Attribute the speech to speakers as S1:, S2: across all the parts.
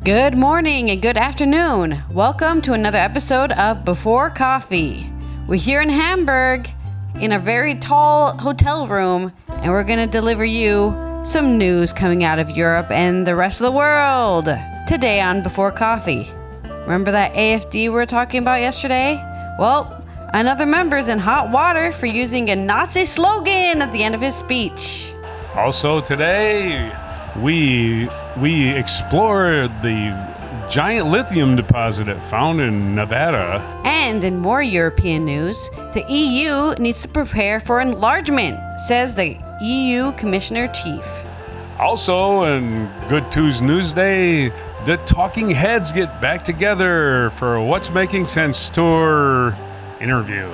S1: Good morning and good afternoon. Welcome to another episode of Before Coffee. We're here in Hamburg in a very tall hotel room, and we're going to deliver you some news coming out of Europe and the rest of the world today on Before Coffee. Remember that AfD we were talking about yesterday? Well, another member's in hot water for using a Nazi slogan at the end of his speech.
S2: Also today, we explored the giant lithium deposit found in Nevada.
S1: And in more European news, the EU needs to prepare for enlargement, says the EU Commissioner Chief.
S2: Also, in Good Tuesday Newsday, the Talking Heads get back together for What's Making Sense tour interview.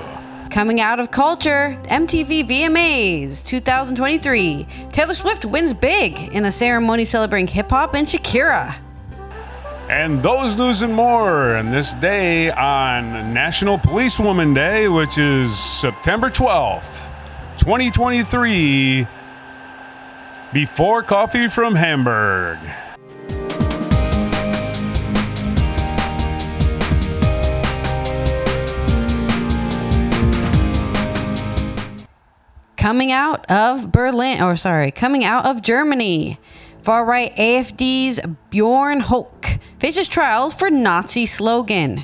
S1: Coming out of culture, MTV VMAs 2023. Taylor Swift wins big in a ceremony celebrating hip-hop and Shakira.
S2: And those news and more on this day on National Policewoman Day, which is September 12th, 2023, Before Coffee from Hamburg.
S1: Coming out of Germany, far-right AfD's Bjorn Höcke faces trial for Nazi slogan.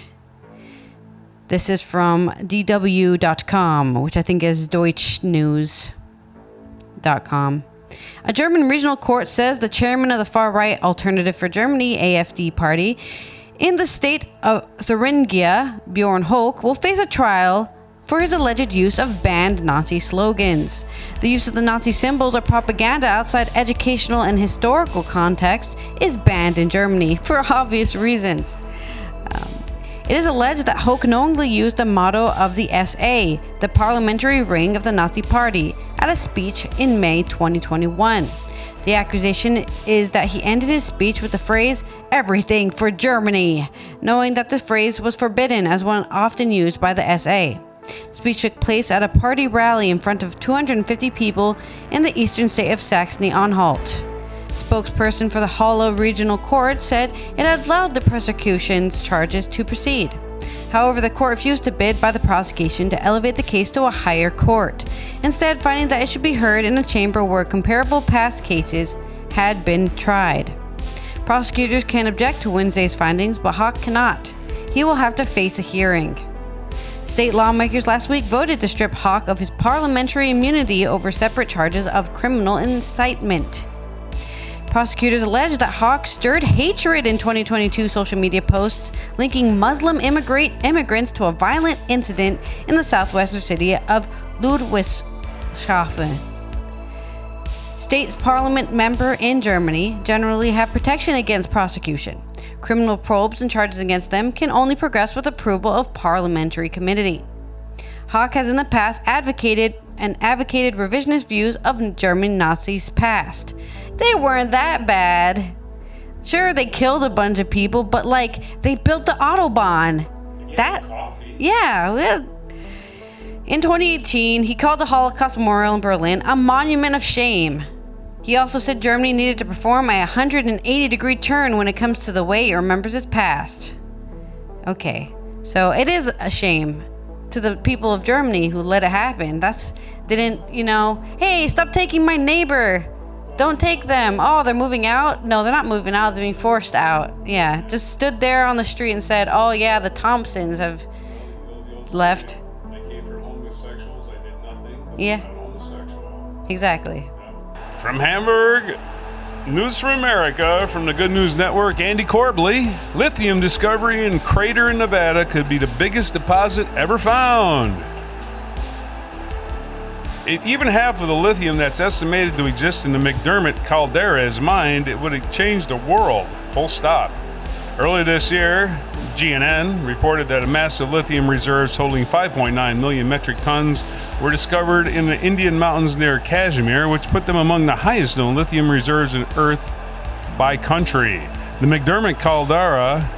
S1: This is from dw.com, which I think is deutschnews.com. A German regional court says the chairman of the far-right Alternative for Germany AfD party in the state of Thuringia, Bjorn Höcke, will face a trial for his alleged use of banned Nazi slogans. The use of the Nazi symbols or propaganda outside educational and historical context is banned in Germany for obvious reasons. It is alleged that Höcke knowingly used the motto of the SA, the parliamentary ring of the Nazi Party, at a speech in May 2021. The accusation is that he ended his speech with the phrase, "Everything for Germany," knowing that the phrase was forbidden as one often used by the SA. The speech took place at a party rally in front of 250 people in the eastern state of Saxony-Anhalt. Spokesperson for the Halle Regional Court said it had allowed the prosecution's charges to proceed. However, the court refused to bid by the prosecution to elevate the case to a higher court, instead finding that it should be heard in a chamber where comparable past cases had been tried. Prosecutors can object to Wednesday's findings, but Höcke cannot. He will have to face a hearing. State lawmakers last week voted to strip Höcke of his parliamentary immunity over separate charges of criminal incitement. Prosecutors allege that Höcke stirred hatred in 2022 social media posts linking Muslim immigrants to a violent incident in the southwestern city of Ludwigshafen. States parliament member in Germany generally have protection against prosecution. Criminal probes and charges against them can only progress with approval of parliamentary committee. Höcke has in the past advocated revisionist views of German Nazis' past. They weren't that bad. Sure, they killed a bunch of people, but they built the Autobahn. In 2018, he called the Holocaust Memorial in Berlin a monument of shame. He also said Germany needed to perform a 180-degree turn when it comes to the way it remembers its past. Okay, so it is a shame to the people of Germany who let it happen. Hey, stop taking my neighbor. Don't take them. Oh, they're moving out? No, they're not moving out. They're being forced out. Yeah, just stood there on the street and said, oh yeah, the Thompsons have left.
S2: I came from homosexuals. I did nothing.
S1: Yeah.
S2: I'm homosexual.
S1: Exactly.
S2: From Hamburg, News from America, from the Good News Network, Andy Corbley. Lithium discovery in crater in Nevada could be the biggest deposit ever found. Even half of the lithium that's estimated to exist in the McDermott caldera is mined, it would have changed the world. Full stop. Earlier this year, GNN reported that a massive lithium reserves totaling 5.9 million metric tons were discovered in the Indian mountains near Kashmir, which put them among the highest known lithium reserves in Earth by country. The McDermott caldera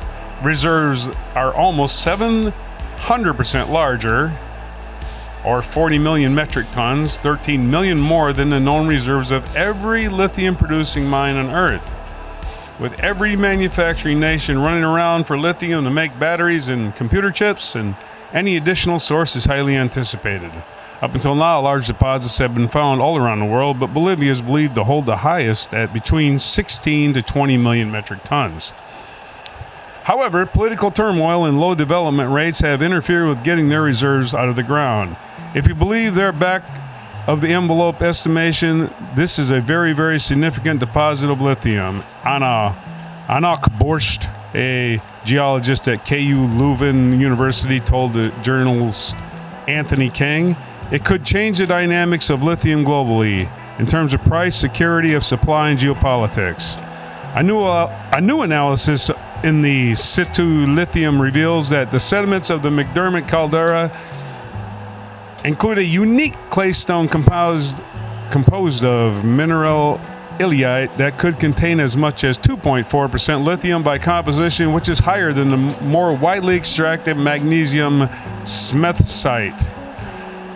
S2: reserves are almost 700% larger, or 40 million metric tons, 13 million more than the known reserves of every lithium-producing mine on Earth. with every manufacturing nation running around for lithium to make batteries and computer chips, and any additional source is highly anticipated. Up until now, large deposits have been found all around the world, but Bolivia is believed to hold the highest at between 16 to 20 million metric tons. However, political turmoil and low development rates have interfered with getting their reserves out of the ground. If you believe their back of the envelope estimation, this is a very, very significant deposit of lithium. Anak Borst, a geologist at KU Leuven University, told the journalist Anthony Kang, it could change the dynamics of lithium globally in terms of price, security of supply, and geopolitics. A new analysis in the situ lithium reveals that the sediments of the McDermott caldera include a unique claystone composed of mineral illite that could contain as much as 2.4% lithium by composition, which is higher than the more widely extracted magnesium smethsite.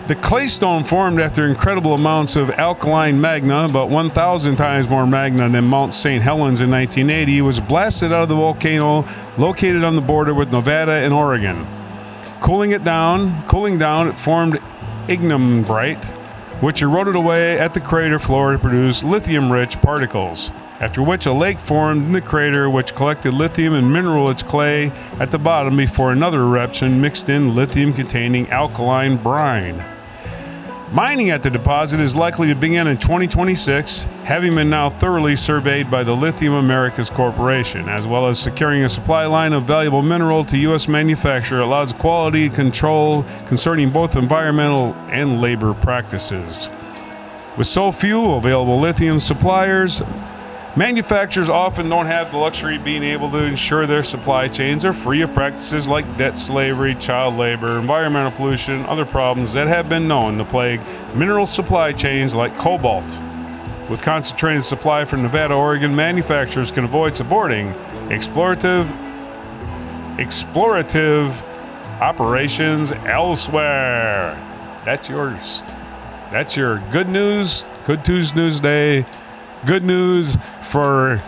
S2: The claystone formed after incredible amounts of alkaline magma, about 1,000 times more magma than Mount St. Helens in 1980, was blasted out of the volcano located on the border with Nevada and Oregon. Cooling down, it formed ignimbrite, which eroded away at the crater floor to produce lithium-rich particles, after which a lake formed in the crater which collected lithium and mineral-rich clay at the bottom before another eruption mixed in lithium-containing alkaline brine. Mining at the deposit is likely to begin in 2026, having been now thoroughly surveyed by the Lithium Americas Corporation, as well as securing a supply line of valuable mineral to U.S. manufacturer allows quality control concerning both environmental and labor practices. With so few available lithium suppliers, manufacturers often don't have the luxury of being able to ensure their supply chains are free of practices like debt slavery, child labor, environmental pollution, other problems that have been known to plague mineral supply chains like cobalt. With concentrated supply from Nevada, Oregon, manufacturers can avoid supporting explorative operations elsewhere. That's yours. That's your good news. Good Tuesday. Good news for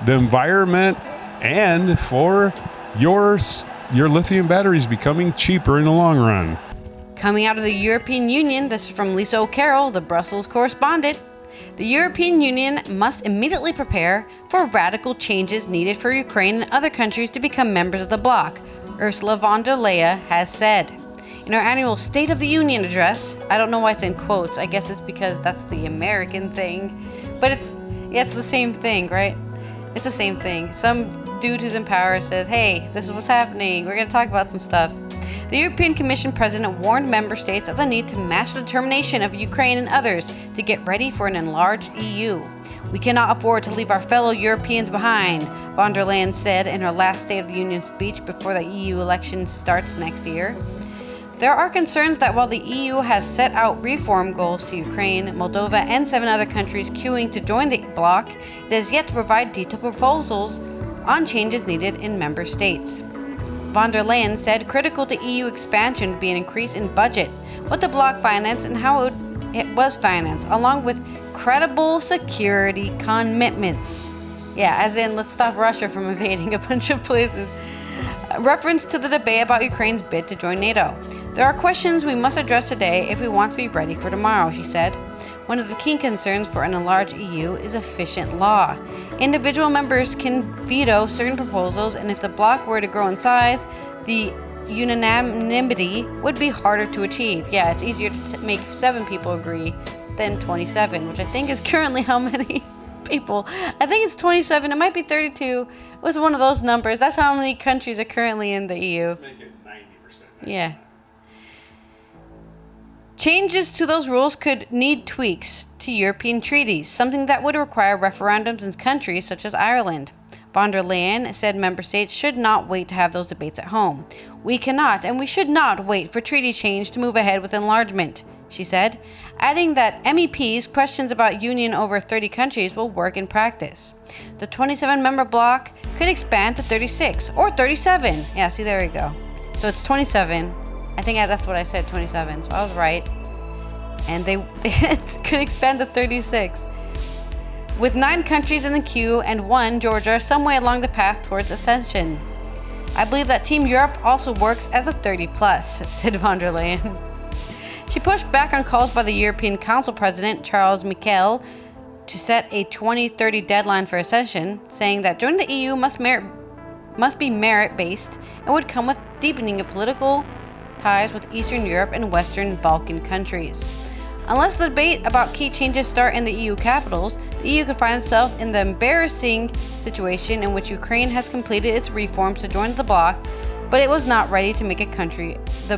S2: the environment and for your lithium batteries becoming cheaper in the long run.
S1: Coming out of the European Union, this is from Lisa O'Carroll, the Brussels correspondent. The European Union must immediately prepare for radical changes needed for Ukraine and other countries to become members of the bloc, Ursula von der Leyen has said. In her annual State of the Union address, I don't know why it's in quotes, I guess it's because that's the American thing, but it's the same thing, right? It's the same thing. Some dude who's in power says, hey, this is what's happening. We're going to talk about some stuff. The European Commission president warned member states of the need to match the determination of Ukraine and others to get ready for an enlarged EU. We cannot afford to leave our fellow Europeans behind, von der Leyen said in her last State of the Union speech before the EU election starts next year. There are concerns that while the EU has set out reform goals to Ukraine, Moldova, and 7 other countries queuing to join the bloc, it has yet to provide detailed proposals on changes needed in member states. Von der Leyen said critical to EU expansion would be an increase in budget, what the bloc financed and how it was financed, along with credible security commitments. Yeah, as in, let's stop Russia from invading a bunch of places. Reference to the debate about Ukraine's bid to join NATO. There are questions we must address today if we want to be ready for tomorrow, she said. One of the key concerns for an enlarged EU is efficient law. Individual members can veto certain proposals, and if the bloc were to grow in size, the unanimity would be harder to achieve. Yeah, it's easier to make 7 people agree than 27, which I think is currently how many people. I think it's 27. It might be 32. It was one of those numbers. That's how many countries are currently in the EU.
S2: Let's make it 90%.
S1: Yeah. Changes to those rules could need tweaks to European treaties, something that would require referendums in countries such as Ireland. Von der Leyen said member states should not wait to have those debates at home. We cannot and we should not wait for treaty change to move ahead with enlargement, she said, adding that MEPs' questions about union over 30 countries will work in practice. The 27-member bloc could expand to 36 or 37. Yeah, see, there we go. So it's 27. I think that's what I said, 27. So I was right. And they could expand to 36. with 9 countries in the queue and 1, Georgia, some way along the path towards accession. I believe that Team Europe also works as a 30-plus, said von der Leyen. She pushed back on calls by the European Council President, Charles Michel, to set a 2030 deadline for accession, saying that joining the EU must be merit-based and would come with deepening of political ties with Eastern Europe and Western Balkan countries. Unless the debate about key changes start in the EU capitals, the EU could find itself in the embarrassing situation in which Ukraine has completed its reforms to join the bloc, but it was not ready to make the country a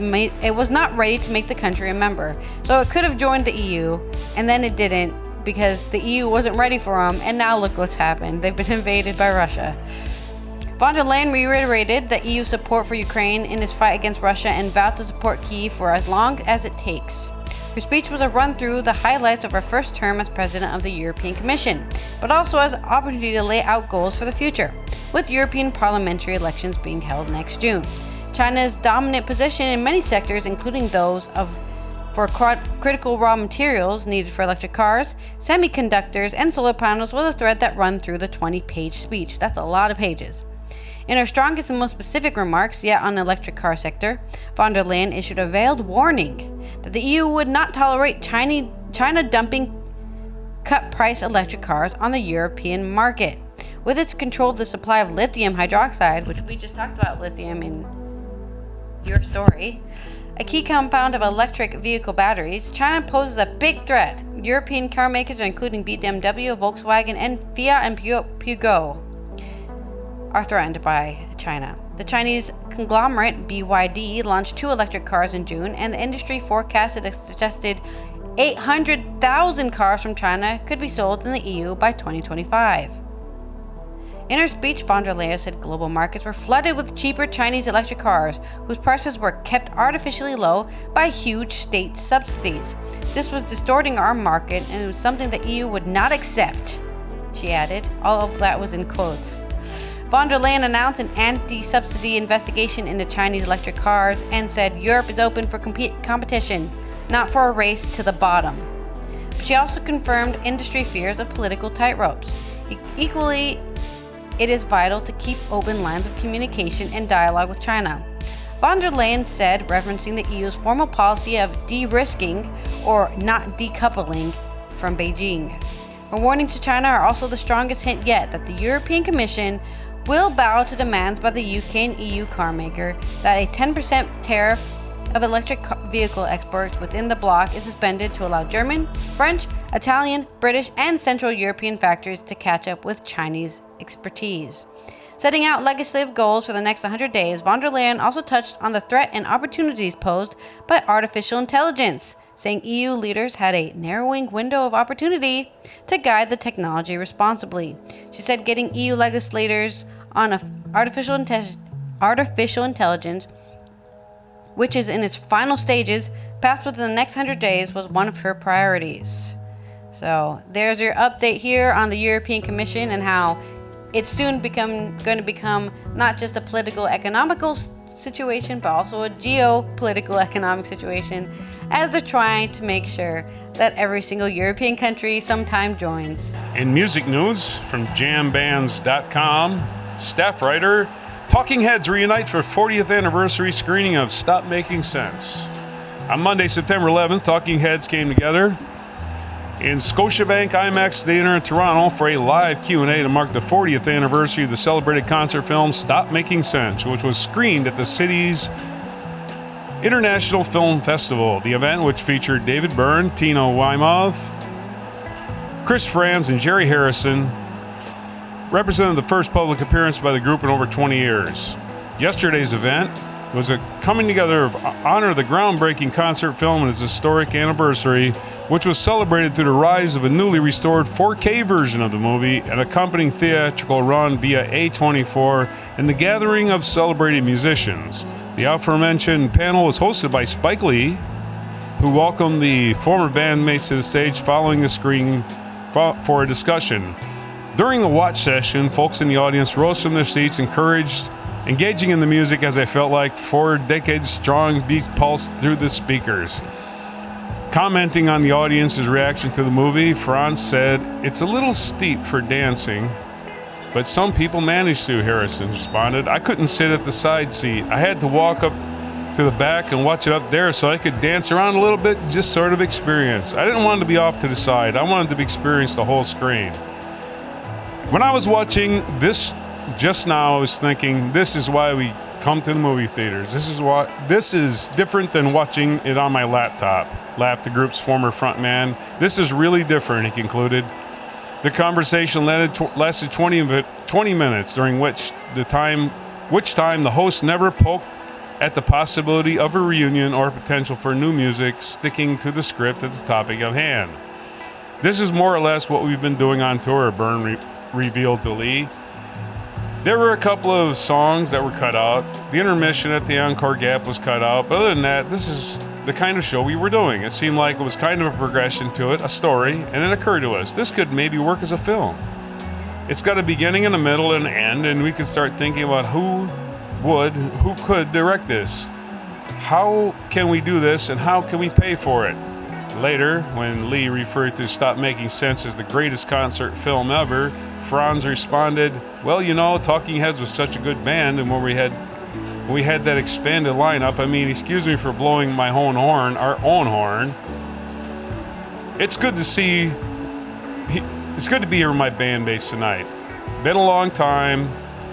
S1: member. So it could have joined the EU, and then it didn't because the EU wasn't ready for them, and now look what's happened. They've been invaded by Russia. Von der Leyen reiterated the EU support for Ukraine in its fight against Russia and vowed to support Kyiv for as long as it takes. Her speech was a run through the highlights of her first term as president of the European Commission, but also as an opportunity to lay out goals for the future, with European parliamentary elections being held next June. China's dominant position in many sectors, including those for critical raw materials needed for electric cars, semiconductors, and solar panels, was a thread that ran through the 20-page speech. That's a lot of pages. In her strongest and most specific remarks yet on the electric car sector, von der Leyen issued a veiled warning that the EU would not tolerate China dumping cut-price electric cars on the European market. With its control of the supply of lithium hydroxide, which we just talked about lithium in your story, a key compound of electric vehicle batteries, China poses a big threat. European car makers, including BMW, Volkswagen, and Fiat and Peugeot, are threatened by China. The Chinese conglomerate BYD launched 2 electric cars in June, and the industry forecasted a suggested 800,000 cars from China could be sold in the EU by 2025. In her speech, von der Leyen said global markets were flooded with cheaper Chinese electric cars, whose prices were kept artificially low by huge state subsidies. This was distorting our market, and it was something the EU would not accept, she added. All of that was in quotes. Von der Leyen announced an anti-subsidy investigation into Chinese electric cars and said Europe is open for competition, not for a race to the bottom. But she also confirmed industry fears of political tightropes. Equally, it is vital to keep open lines of communication and dialogue with China. Von der Leyen said, referencing the EU's formal policy of de-risking or not decoupling from Beijing. Her warnings to China are also the strongest hint yet that the European Commission will bow to demands by the UK and EU car maker that a 10% tariff of electric vehicle exports within the bloc is suspended to allow German, French, Italian, British, and Central European factories to catch up with Chinese expertise. Setting out legislative goals for the next 100 days, von der Leyen also touched on the threat and opportunities posed by artificial intelligence, saying EU leaders had a narrowing window of opportunity to guide the technology responsibly. She said getting EU legislators on artificial intelligence, which is in its final stages, passed within the next 100 days, was one of her priorities. So there's your update here on the European Commission and how it's soon going to become not just a political economical situation, but also a geopolitical economic situation, as they're trying to make sure that every single European country sometime joins.
S2: In music news from jambands.com, staff writer, Talking Heads reunite for 40th anniversary screening of Stop Making Sense. On Monday, September 11th, Talking Heads came together in Scotiabank IMAX Theater in Toronto for a live Q&A to mark the 40th anniversary of the celebrated concert film Stop Making Sense, which was screened at the city's International Film Festival. The event, which featured David Byrne, Tino Weymouth, Chris Franz, and Jerry Harrison, represented the first public appearance by the group in over 20 years. Yesterday's event was a coming together of honor the groundbreaking concert film and its historic anniversary, which was celebrated through the rise of a newly restored 4K version of the movie, an accompanying theatrical run via A24, and the gathering of celebrated musicians. The aforementioned panel was hosted by Spike Lee, who welcomed the former bandmates to the stage following the screening for a discussion. During the watch session, folks in the audience rose from their seats, engaging in the music as I felt like 4 decades strong beat pulsed through the speakers. Commenting on the audience's reaction to the movie, Franz said, "It's a little steep for dancing, but some people manage to," Harrison responded. "I couldn't sit at the side seat. I had to walk up to the back and watch it up there so I could dance around a little bit, just sort of experience. I didn't want to be off to the side. I wanted to experience the whole screen." When I was watching this just now, I was thinking, this is why we come to the movie theaters. This is different than watching it on my laptop, laughed the group's former frontman. "This is really different," he concluded. The conversation lasted 20 minutes, during which time the host never poked at the possibility of a reunion or potential for new music, sticking to the script at the topic at hand. "This is more or less what we've been doing on tour," Byrne revealed to Lee. There were a couple of songs that were cut out. The intermission at the encore gap was cut out. But other than that, this is the kind of show we were doing. It seemed like it was kind of a progression to it, a story, and it occurred to us, this could maybe work as a film. It's got a beginning and a middle and an end, and we could start thinking about who could direct this? How can we do this, and how can we pay for it? Later, when Lee referred to Stop Making Sense as the greatest concert film ever, Franz responded, "Well, you know, Talking Heads was such a good band, and when we had that expanded lineup, I mean, excuse me for blowing my own horn, our own horn. It's good to be here with my band base tonight. Been a long time.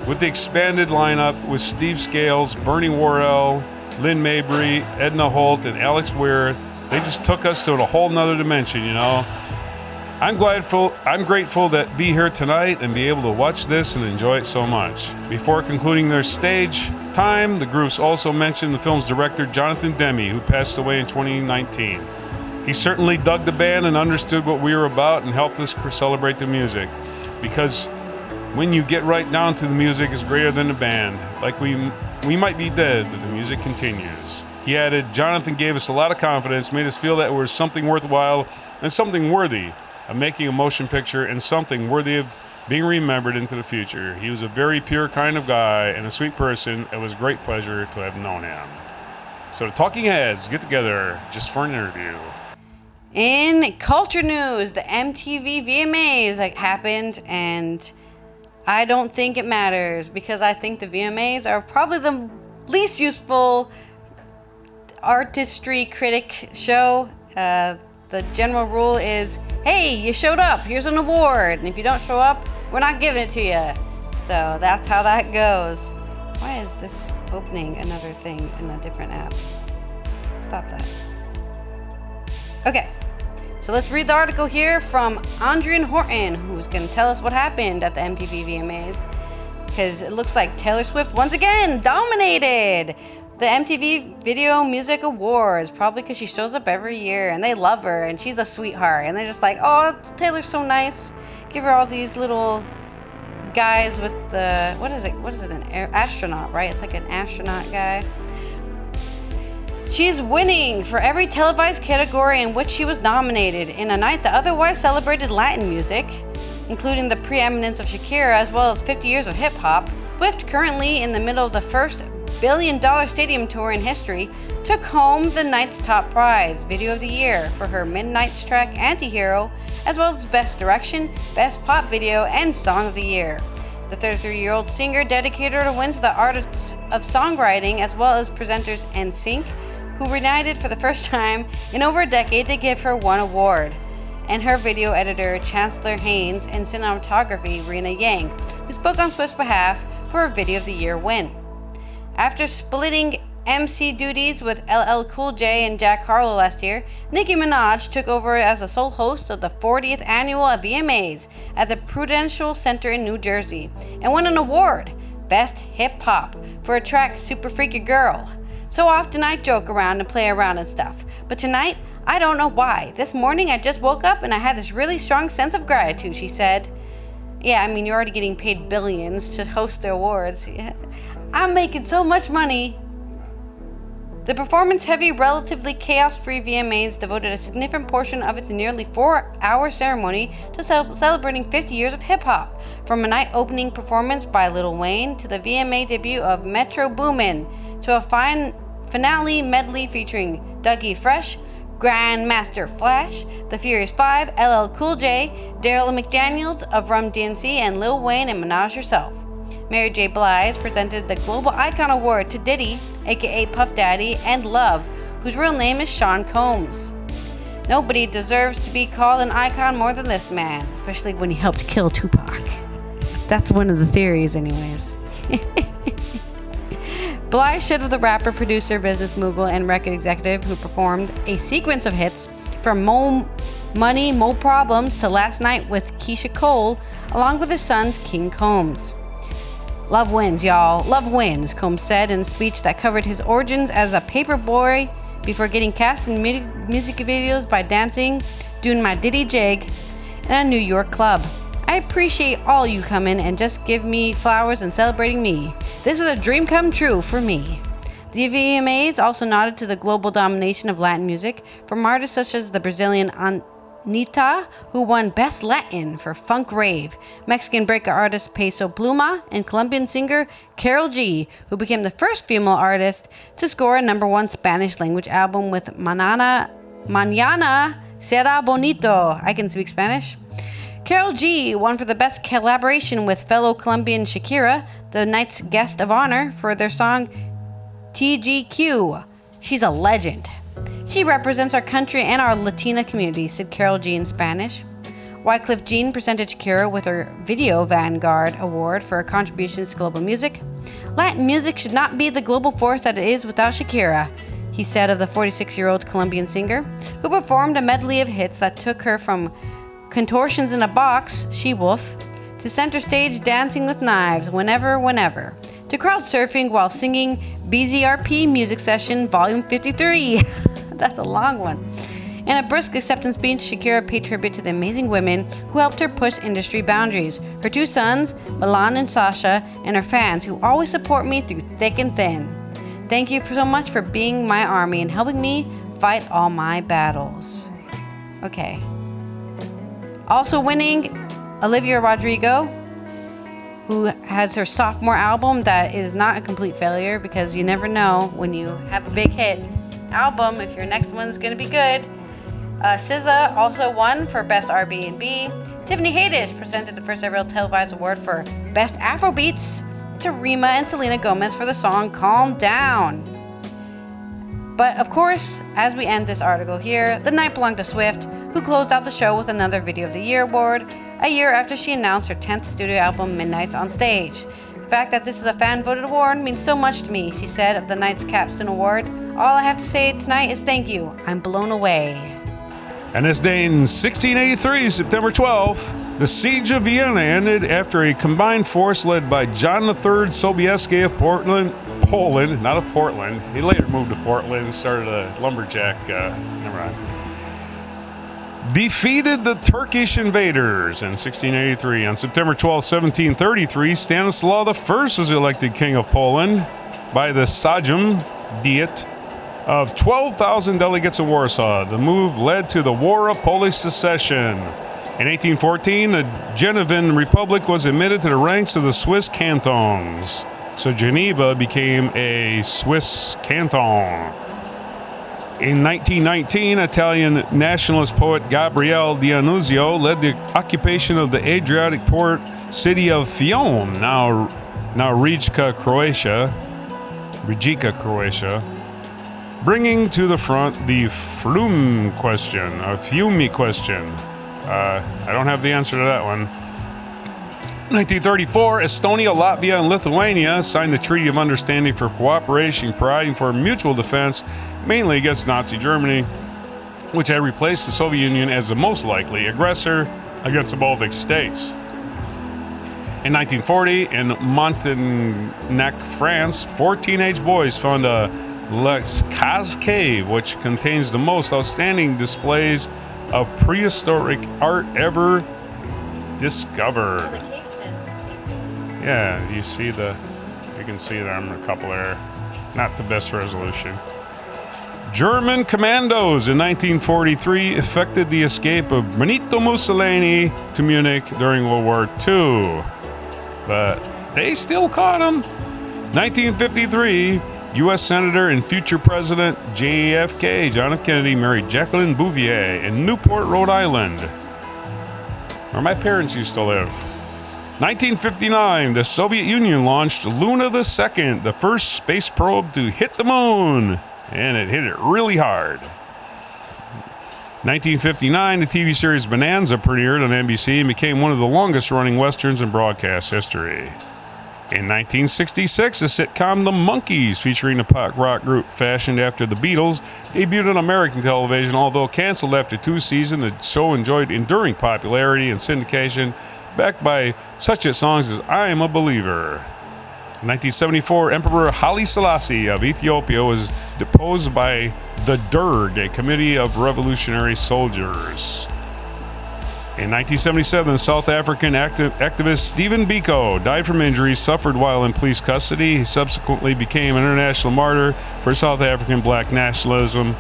S2: With the expanded lineup with Steve Scales, Bernie Worrell, Lynn Mabry, Edna Holt, and Alex Weir, they just took us to a whole nother dimension, you know. I'm grateful that be here tonight and be able to watch this and enjoy it so much." Before concluding their stage time, the groups also mentioned the film's director, Jonathan Demme, who passed away in 2019. "He certainly dug the band and understood what we were about and helped us celebrate the music. Because when you get right down to the music is greater than the band. Like we might be dead, but the music continues." He added, "Jonathan gave us a lot of confidence, made us feel that we're something worthwhile and something worthy of making a motion picture and something worthy of being remembered into the future. He was a very pure kind of guy and a sweet person. It was a great pleasure to have known him." So the Talking Heads get together just for an interview.
S1: In culture news, the MTV VMAs happened, and I don't think it matters because I think the VMAs are probably the least useful artistry critic show. The general rule is, hey, you showed up, here's an award, and if you don't show up, we're not giving it to you. So that's how that goes. Why is this opening another thing in a different app? Stop that. Okay, so let's read the article here from Andrian Horton, who's going to tell us what happened at the MTV VMAs, because it looks like Taylor Swift once again dominated the MTV Video Music Awards, probably because she shows up every year and they love her and she's a sweetheart and they're just like, oh, Taylor's so nice. Give her all these little guys with the, what is it, an astronaut, right? It's like an astronaut guy. She's winning for every televised category in which she was nominated in a night that otherwise celebrated Latin music, including the preeminence of Shakira as well as 50 years of hip-hop. Swift, currently in the middle of the first billion-dollar stadium tour in history, took home the night's top prize, Video of the Year, for her Midnight's track Antihero, as well as Best Direction, Best Pop Video, and Song of the Year. The 33-year-old singer dedicated her wins to the artists of songwriting as well as presenters NSYNC, who reunited for the first time in over a decade to give her one award, and her video editor Chancellor Haynes and cinematography Rena Yang, who spoke on Swift's behalf for her Video of the Year win. After splitting MC duties with LL Cool J and Jack Harlow last year, Nicki Minaj took over as the sole host of the 40th annual VMAs at the Prudential Center in New Jersey and won an award, Best Hip Hop, for a track Super Freaky Girl. So often I joke around and play around and stuff, but tonight, I don't know why. This morning I just woke up and I had this really strong sense of gratitude, she said. Yeah, I mean, you're already getting paid billions to host the awards. Yeah. I'm making so much money. The performance-heavy, relatively chaos-free VMAs devoted a significant portion of its nearly 4-hour ceremony to celebrating 50 years of hip-hop, from a night-opening performance by Lil Wayne to the VMA debut of Metro Boomin, to a finale medley featuring Dougie Fresh, Grandmaster Flash, The Furious Five, LL Cool J, Daryl McDaniels of Rum DMC, and Lil Wayne and Minaj herself. Mary J. Blige presented the Global Icon Award to Diddy, aka Puff Daddy, and Love, whose real name is Sean Combs. Nobody deserves to be called an icon more than this man, especially when he helped kill Tupac. That's one of the theories, anyways. Blige stood with the rapper, producer, business mogul, and record executive who performed a sequence of hits from Mo Money, Mo Problems to Last Night with Keisha Cole, along with his sons, King Combs. Love wins, y'all. Love wins, Combs said in a speech that covered his origins as a paper boy before getting cast in music videos by dancing, doing my Diddy jig in a New York club. I appreciate all you coming and just give me flowers and celebrating me. This is a dream come true for me. The VMAs also nodded to the global domination of Latin music from artists such as the Brazilian Anitta, who won Best Latin for Funk Rave, Mexican breaker artist Peso Pluma, and Colombian singer Karol G, who became the first female artist to score a #1 Spanish language album with Mañana Será Bonito. I can speak Spanish. Karol G won for the best collaboration with fellow Colombian Shakira, the night's guest of honor, for their song TGQ. She's a legend. She represents our country and our Latina community, said Karol G in Spanish. Wyclef Jean presented Shakira with her Video Vanguard Award for her contributions to global music. Latin music should not be the global force that it is without Shakira, he said of the 46-year-old Colombian singer, who performed a medley of hits that took her from Contortions in a Box, She-Wolf, to center stage Dancing with Knives, Whenever, to crowd surfing while singing BZRP Music Session Volume 53. That's a long one. In a brisk acceptance speech, Shakira paid tribute to the amazing women who helped her push industry boundaries, her two sons, Milan and Sasha, and her fans who always support me through thick and thin. Thank you so much for being my army and helping me fight all my battles. Okay. Also winning, Olivia Rodrigo, who has her sophomore album that is not a complete failure because you never know when you have a big hit album if your next one's going to be good. SZA also won for Best R&B. Tiffany Haddish presented the first ever televised award for Best Afrobeats to Rima and Selena Gomez for the song Calm Down. But of course, as we end this article here, the night belonged to Swift, who closed out the show with another Video of the Year award, a year after she announced her 10th studio album, Midnights on Stage. The fact that this is a fan-voted award means so much to me, she said of the night's capstone award. All I have to say tonight is thank you. I'm blown away.
S2: And this day in 1683, September 12th, the siege of Vienna ended after a combined force led by John III Sobieski of Poland, not of Portland. He later moved to Portland and started a lumberjack, defeated the Turkish invaders in 1683. On September 12, 1733, Stanislaw I was elected king of Poland by the Sejm Diet of 12,000 delegates in Warsaw. The move led to the War of Polish Secession. In 1814, the Genevan Republic was admitted to the ranks of the Swiss cantons. So Geneva became a Swiss canton. In 1919, Italian nationalist poet Gabriele D'Annunzio led the occupation of the Adriatic port city of Fiume, now Rijeka, Croatia, bringing to the front the Fiume question. I don't have the answer to that one. 1934, Estonia, Latvia, and Lithuania signed the Treaty of Understanding for Cooperation, providing for mutual defense, mainly against Nazi Germany, which had replaced the Soviet Union as the most likely aggressor against the Baltic states. In 1940, in Montignac, France, 4 teenage boys found a Lascaux cave, which contains the most outstanding displays of prehistoric art ever discovered. Yeah, you can see there a couple there. Not the best resolution. German commandos in 1943 effected the escape of Benito Mussolini to Munich during World War II. But they still caught him. 1953, U.S. Senator and future President JFK, John F. Kennedy, married Jacqueline Bouvier in Newport, Rhode Island, where my parents used to live. 1959, the Soviet Union launched Luna the Second, the first space probe to hit the moon, and it hit it really hard. 1959, the TV series Bonanza premiered on NBC and became one of the longest-running westerns in broadcast history. In 1966, the sitcom The Monkees, featuring the pop rock group fashioned after the Beatles, debuted on American television. Although canceled after 2 seasons, the show enjoyed enduring popularity and syndication, backed by such hit songs as I Am a Believer. In 1974, Emperor Haile Selassie of Ethiopia was deposed by the Derg, a committee of revolutionary soldiers. In 1977, South African activist Stephen Biko died from injuries suffered while in police custody. He subsequently became an international martyr for South African black nationalism,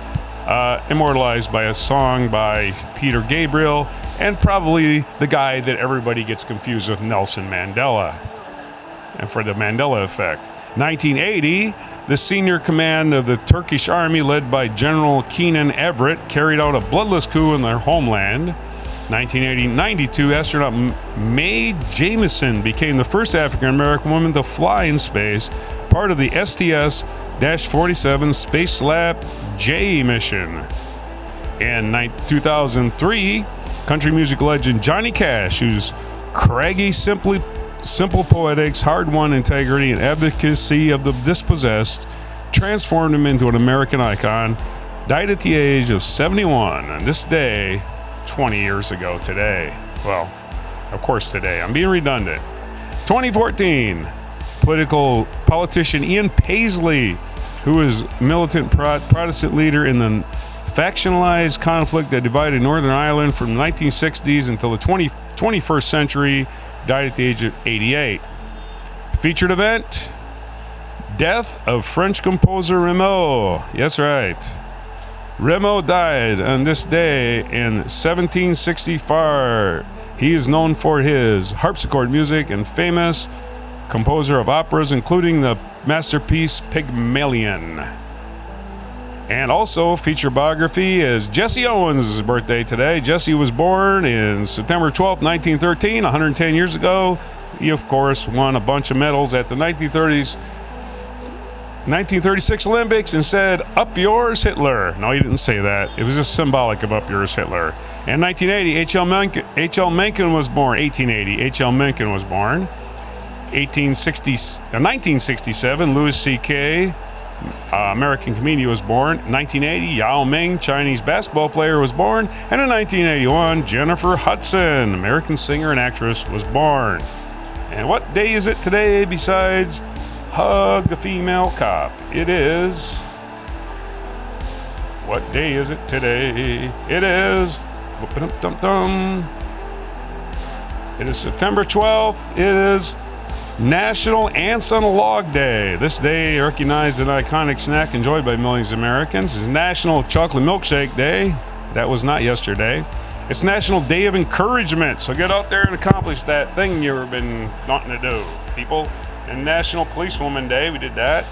S2: immortalized by a song by Peter Gabriel, and probably the guy that everybody gets confused with, Nelson Mandela, and for the Mandela effect. 1980, the senior command of the Turkish army, led by General Kenan Everett, carried out a bloodless coup in their homeland. 1992, astronaut Mae Jemison became the first African-American woman to fly in space, part of the STS-47 Space Lab J mission. In 2003, country music legend Johnny Cash, whose craggy, simple poetics, hard-won integrity, and advocacy of the dispossessed transformed him into an American icon, died at the age of 71 on this day 20 years ago today. Well, of course today. I'm being redundant. 2014, politician Ian Paisley, who was militant Protestant leader in the factionalized conflict that divided Northern Ireland from the 1960s until the 21st century, died at the age of 88. Featured event, death of French composer Rameau. Yes, right. Rameau died on this day in 1764. He is known for his harpsichord music and famous composer of operas, including the masterpiece Pygmalion. And also, feature biography is Jesse Owens' birthday today. Jesse was born in September 12th, 1913, 110 years ago. He, of course, won a bunch of medals at the 1936 Olympics and said, "Up yours, Hitler." No, he didn't say that. It was just symbolic of "Up yours, Hitler." In 1980, H.L. Mencken was born. 1880, H.L. Mencken was born. 1967, Louis C.K., American comedian, was born. 1980, Yao Ming, Chinese basketball player, was born. And in 1981, Jennifer Hudson, American singer and actress, was born. And what day is it today besides Hug the Female Cop? It is... What day is it today? It is... It is September 12th. It is National Ants on a Log Day. This day recognized an iconic snack enjoyed by millions of Americans. It's National Chocolate Milkshake Day. That was not yesterday. It's National Day of Encouragement. So get out there and accomplish that thing you've been wanting to do, people. And National Policewoman Day, we did that.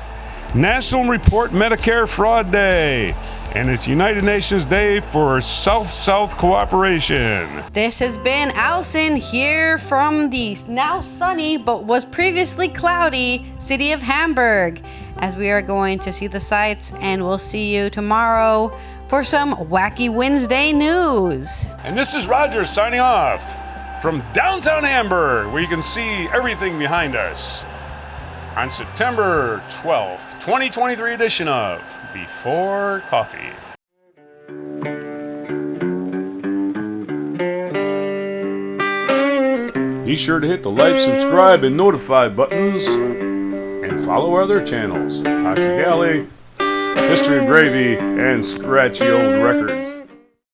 S2: National Report Medicare Fraud Day. And it's United Nations Day for South-South Cooperation.
S1: This has been Allison here from the now sunny but was previously cloudy city of Hamburg, as we are going to see the sights, and we'll see you tomorrow for some wacky Wednesday news.
S2: And this is Roger signing off from downtown Hamburg, where you can see everything behind us on September 12th, 2023 edition of Before Coffee. Be sure to hit the like, subscribe, and notify buttons, and follow our other channels, Toxic Alley, History of Gravy, and Scratchy Old Records.